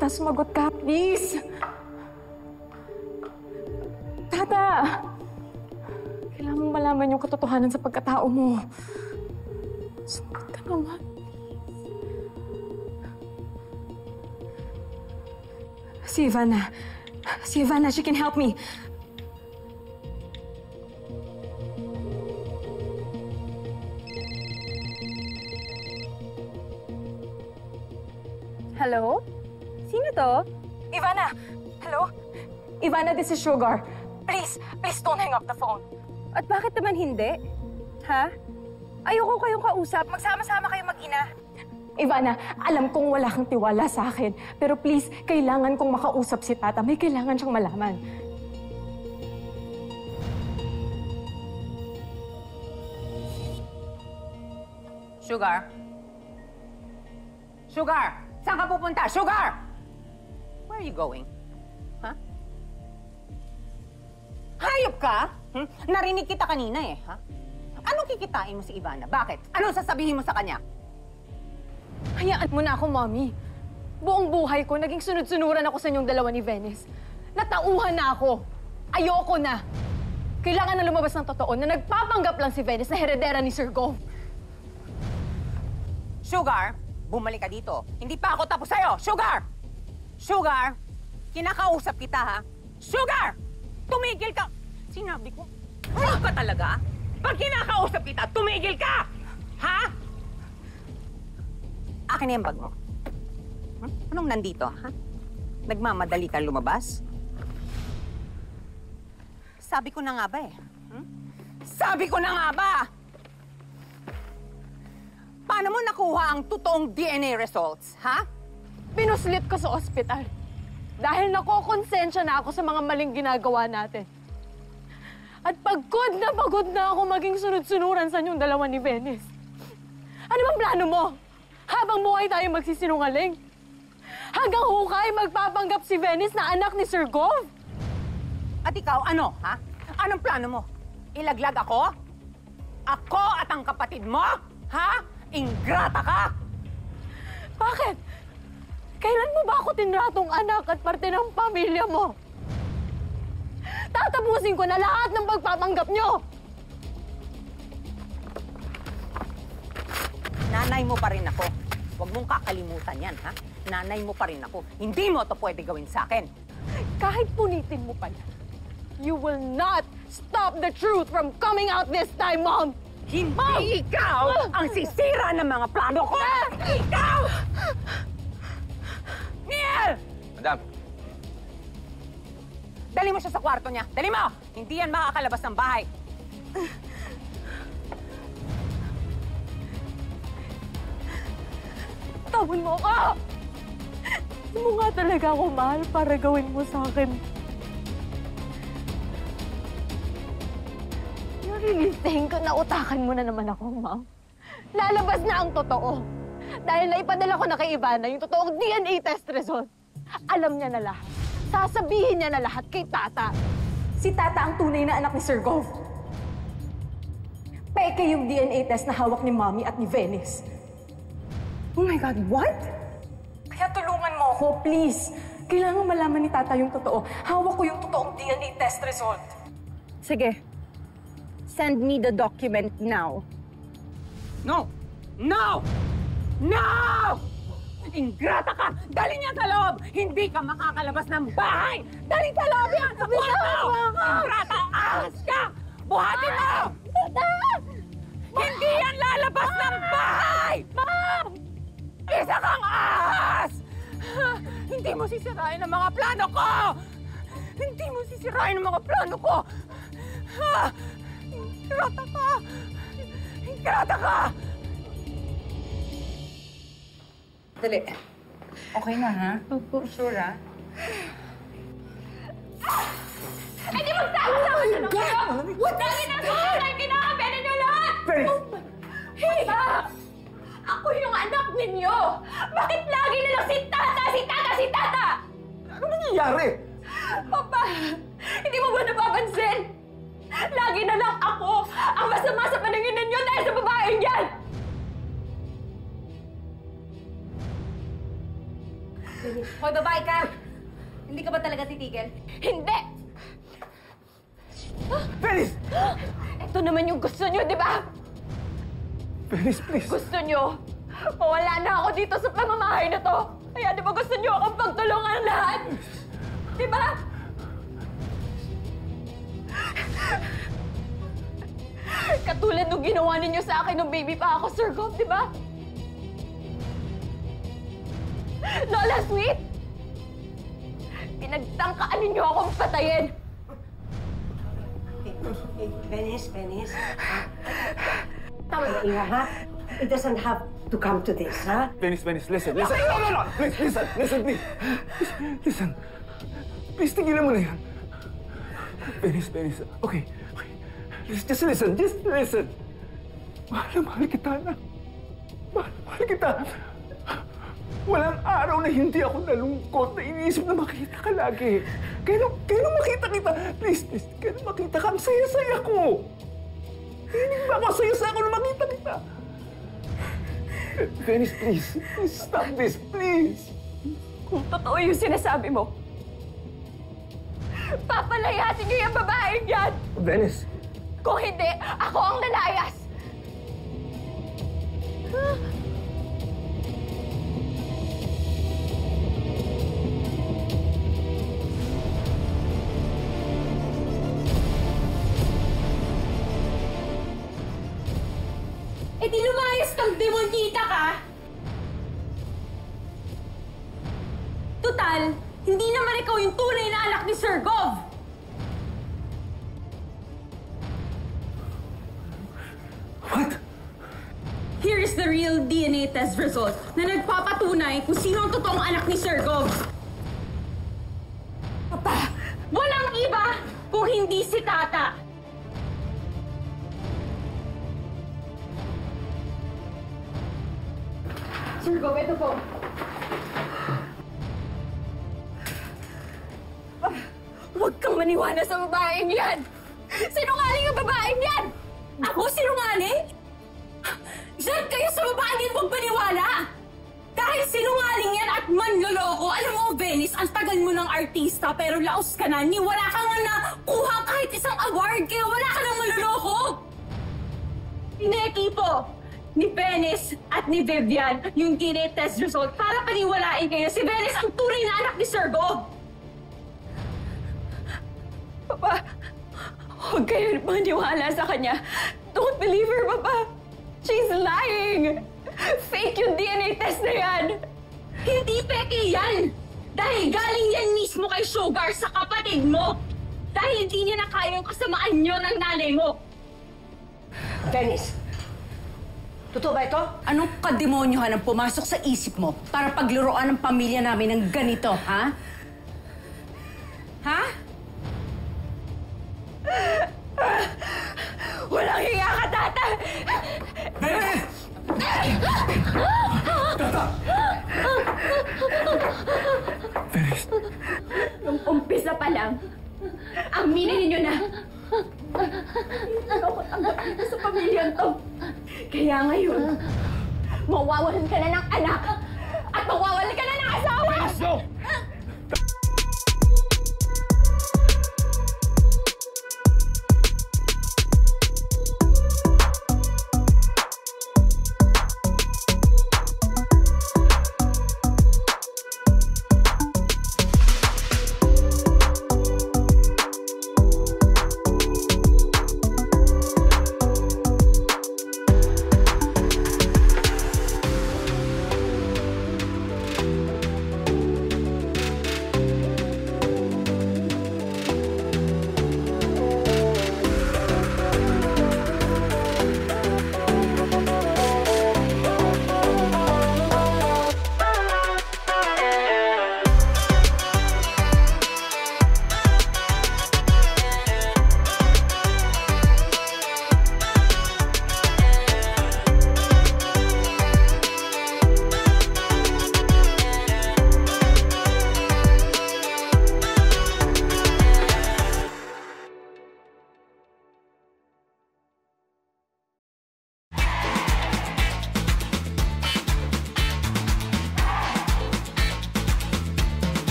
Tata, sumagot ka, please. Tata! Kailangan mong malaman yung katotohanan sa pagkatao mo. Sumagot ka naman. Si Ivana. Si Ivana, she can help me. Hello? Sino to? Ivana! Hello? Ivana, this is Sugar. Please don't hang up the phone. At bakit naman hindi? Ha? Ayoko kayong kausap. Magsama-sama kayo mag-ina. Ivana, alam kong wala kang tiwala sa akin. Pero please, kailangan kong makausap si Tata. May kailangan siyang malaman. Sugar? Sugar! Saan ka pupunta? Sugar! Where are you going? Ha? Hayop ka? Narinig kita kanina eh, ha? Anong kikitain mo si Ivana? Bakit? Anong sasabihin mo sa kanya? Hayaan mo na ako, Mommy. Buong buhay ko, naging sunod-sunuran ako sa inyong dalawa ni Venice. Natauhan na ako. Ayoko na. Kailangan na lumabas ng totoo na nagpapanggap lang si Venice na heredera ni Sir Gov. Sugar, bumalik ka dito. Hindi pa ako tapos sa'yo. Sugar! Sugar! Kinakausap kita, ha? Sugar! Tumigil ka! Sinabi ko, ano ka talaga? Pag kinakausap kita, tumigil ka! Ha? Akin na yung bag mo. Anong nandito, ha? Nagmamadali ka lumabas? Sabi ko na nga ba eh. Sabi ko na nga ba! Paano mo nakuha ang totoong DNA results, ha? Pinuslit ko sa ospital. Dahil nakokonsensya na ako sa mga maling ginagawa natin. At pagod na ako maging sunod-sunuran sa inyong dalawa ni Venice. Ano bang plano mo? Habang buhay tayo magsisinungaling? Hanggang hukay magpapanggap si Venice na anak ni Sir Gov? At ikaw, ano, ha? Anong plano mo? Ilaglag ako? Ako at ang kapatid mo? Ha? Ingrata ka! Bakit? Kailan mo ba ako tinratong anak at parte ng pamilya mo? Tatapusin ko na lahat ng pagpapanggap nyo! Nanay mo pa rin ako. Huwag mong kakalimutan yan, ha? Nanay mo pa rin ako. Hindi mo ito pwede gawin sa akin. Kahit punitin mo pa yan, you will not stop the truth from coming out this time, Mom! Hindi ikaw ang sisira ng mga plano ko! Ikaw! Neil! Madam. Dali mo siya sa kwarto niya. Dali mo! Hindi yan makakalabas ng bahay. Tawin mo ako! Hindi mo nga talaga ako mahal para gawin mo sa akin. Narilisting ko na utakan mo na naman ako, Ma'am. Lalabas na ang totoo. Dahil naipadala ko na kay Ivana yung totoong DNA test result. Alam niya na lahat. Sasabihin niya na lahat kay Tata. Si Tata ang tunay na anak ni Sir Gov. Peke yung DNA test na hawak ni Mommy at ni Venice. Oh my God, what? Kaya tulungan mo ako, please. Kailangan malaman ni Tata yung totoo. Hawak ko yung totoong DNA test result. Sige. Send me the document now. No! No! No! Ingrata ka! Dali niya sa loob! Hindi ka makakalabas ng bahay! Dali sa loob yan! Sa kwarto! Ingrata! Ahas ka! Buhatin mo! Hindi yan lalabas ng bahay! Ma'am! Isa kang ahas! Hindi mo sisirain ang mga plano ko! Hindi mo sisirain ang mga plano ko! Ingrata ka! Ingrata ka! Dali. Okay na, ha? Opo. Sure, ha? Ay, di magsama-sama na kayo! What the ginagawa? Ay, kinakabenan niyo lahat! Hey! Ako yung anak ninyo! Bakit lagi na lang si Tata, si Tata, si Tata? Ano nangyayari? Papa, hindi mo ba napapansin? Lagi na lang ako ang masama sa paningin ninyo dahil sa babaeng yan! Hoy, babae ka! Hindi ka ba talaga titigil? Hindi! Venice! Ito naman yung gusto nyo, di ba? Venice, please. Gusto nyo, mawala na ako dito sa pamamahay na to. Kaya di ba gusto nyo akong pagtulungan lahat? Di ba? Katulad nung ginawa ninyo sa akin nung baby pa ako, Sir Gov, di ba? Lola Sweet! Pinagtangkaan ninyo akong patayin. Venice. Tama na, Ira, ha? It doesn't have to come to this, ha? Venice, listen. No. Please, listen, please. Listen. Please, tigilan mo na yan. Venice. Okay. Just listen. Mahal kita na. Mahal kita. Walang araw na hindi ako nalungkot na iniisip na makita ka lagi. Kailan makita kita? Please, kailan makita ka? Ang saya-saya ko. Hindi ba ako saya-saya ko na makita kita? Venice, please. Please stop this, please. Kung totoo yung sinasabi mo, papalayasin niyo yung babaeng yan! Venice. Kung hindi, ako ang lalayas! Eh di lumayas kang demonyita ka! Tutal, hindi naman ikaw yung tunay na anak ni Sir Gov! What? Here is the real DNA test result na nagpapatunay kung sino ang totoong anak ni Sir Gov. Papa, walang iba kung hindi si Tata. Sir Gov, ito po. Huwag kang maniwala sa babaeng yan! Sinungaling ang babaeng yan! Ako sinungaling? Diyan kayo sa babae din huwag maniwala! Dahil sinungaling yan at manloloko, alam mo, Venice, ang tagal mo ng artista pero laos ka na, ni wala ka nga nakuha kahit isang award, kaya wala ka nang manloloko! Inekipo ni Venice at ni Vivian yung DNA test result para paniwalain kayo si Venice ang tunay na anak ni Sir Gov! Papa, huwag kayo maniwala sa kanya. Don't believe her, Papa. She's lying. Fake yung DNA test na yan. Hindi peke yan! Dahil galing yan mismo kay Sugar sa kapatid mo! Dahil hindi niya na kaya yung kasamaan niyo ng nanay mo! Venice, totoo ba ito? Anong kademonyohan ang pumasok sa isip mo para pagluruan ng pamilya namin ng ganito, ha? Ha? Walang hiya ka, Tata! Venice! Tata! Venice. Nung umpisa pa lang, aminin ninyo na. Hindi ako tanggap dito sa pamilyang to. Kaya ngayon, mawawalan ka na ng anak at mawawalan ka na ng asawa! Venice, no!